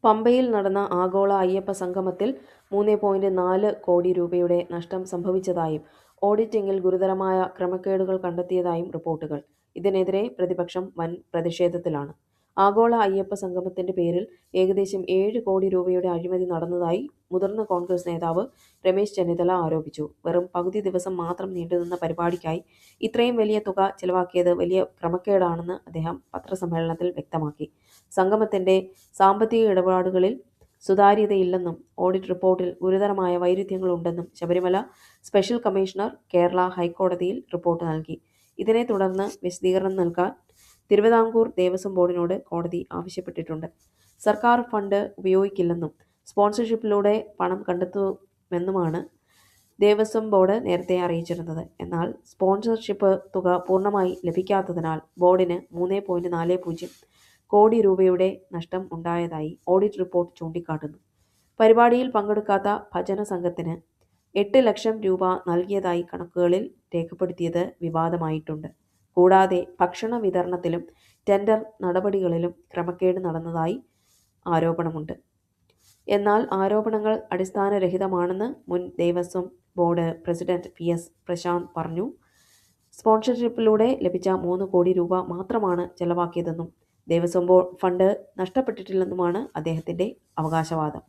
പമ്പയിൽ നടന്ന ആഗോള അയ്യപ്പ സംഗമത്തിൽ 3.4 കോടി രൂപയുടെ നഷ്ടം സംഭവിച്ചതായും ഓഡിറ്റിംഗിൽ ഗുരുതരമായ ക്രമക്കേടുകൾ കണ്ടെത്തിയതായും റിപ്പോർട്ടുകൾ. ഇതിനെതിരെ പ്രതിപക്ഷം വൻ പ്രതിഷേധത്തിലാണ്. ആഗോള അയ്യപ്പ സംഗമത്തിന്റെ പേരിൽ ഏകദേശം 7 കോടി രൂപയുടെ അഴിമതി നടന്നതായി മുതിർന്ന കോൺഗ്രസ് നേതാവ് രമേശ് ചെന്നിത്തല ആരോപിച്ചു. വെറും പകുതി ദിവസം മാത്രം നീണ്ടുനിന്ന പരിപാടിക്കായി ഇത്രയും വലിയ തുക ചെലവാക്കിയത് വലിയ ക്രമക്കേടാണെന്ന് അദ്ദേഹം പത്രസമ്മേളനത്തിൽ വ്യക്തമാക്കി. സംഗമത്തിന്റെ സാമ്പത്തിക ഇടപാടുകളിൽ സുതാര്യതയില്ലെന്നും ഓഡിറ്റ് റിപ്പോർട്ടിൽ ഗുരുതരമായ വൈരുദ്ധ്യങ്ങളുണ്ടെന്നും ശബരിമല സ്പെഷ്യൽ കമ്മീഷണർ കേരള ഹൈക്കോടതിയിൽ റിപ്പോർട്ട് നൽകി. ഇതിനെ തുടർന്ന് വിശദീകരണം നൽകാൻ തിരുവിതാംകൂർ ദേവസ്വം ബോർഡിനോട് കോടതി ആവശ്യപ്പെട്ടിട്ടുണ്ട്. സർക്കാർ ഫണ്ട് ഉപയോഗിക്കില്ലെന്നും സ്പോൺസർഷിപ്പിലൂടെ പണം കണ്ടെത്തുമെന്നുമാണ് ദേവസ്വം ബോർഡ് നേരത്തെ അറിയിച്ചിരുന്നത്. എന്നാൽ സ്പോൺസർഷിപ്പ് തുക പൂർണ്ണമായി ലഭിക്കാത്തതിനാൽ ബോർഡിന് 3.40 കോടി രൂപയുടെ നഷ്ടം ഉണ്ടായതായി ഓഡിറ്റ് റിപ്പോർട്ട് ചൂണ്ടിക്കാട്ടുന്നു. പരിപാടിയിൽ പങ്കെടുക്കാത്ത ഭജന സംഘത്തിന് 8 ലക്ഷം രൂപ നൽകിയതായി കണക്കുകളിൽ രേഖപ്പെടുത്തിയത് വിവാദമായിട്ടുണ്ട്. കൂടാതെ ഭക്ഷണ വിതരണത്തിലും ടെൻഡർ നടപടികളിലും ക്രമക്കേട് നടന്നതായി ആരോപണമുണ്ട്. എന്നാൽ ആരോപണങ്ങൾ അടിസ്ഥാനരഹിതമാണെന്ന് മുൻ Devaswom board president PS Prasanth പറഞ്ഞു. സ്പോൺസർഷിപ്പിലൂടെ ലഭിച്ച 3 കോടി രൂപ മാത്രമാണ് ചെലവാക്കിയതെന്നും ദേവസ്വം ഫണ്ട് നഷ്ടപ്പെട്ടിട്ടില്ലെന്നുമാണ് അദ്ദേഹത്തിന്റെ അവകാശവാദം.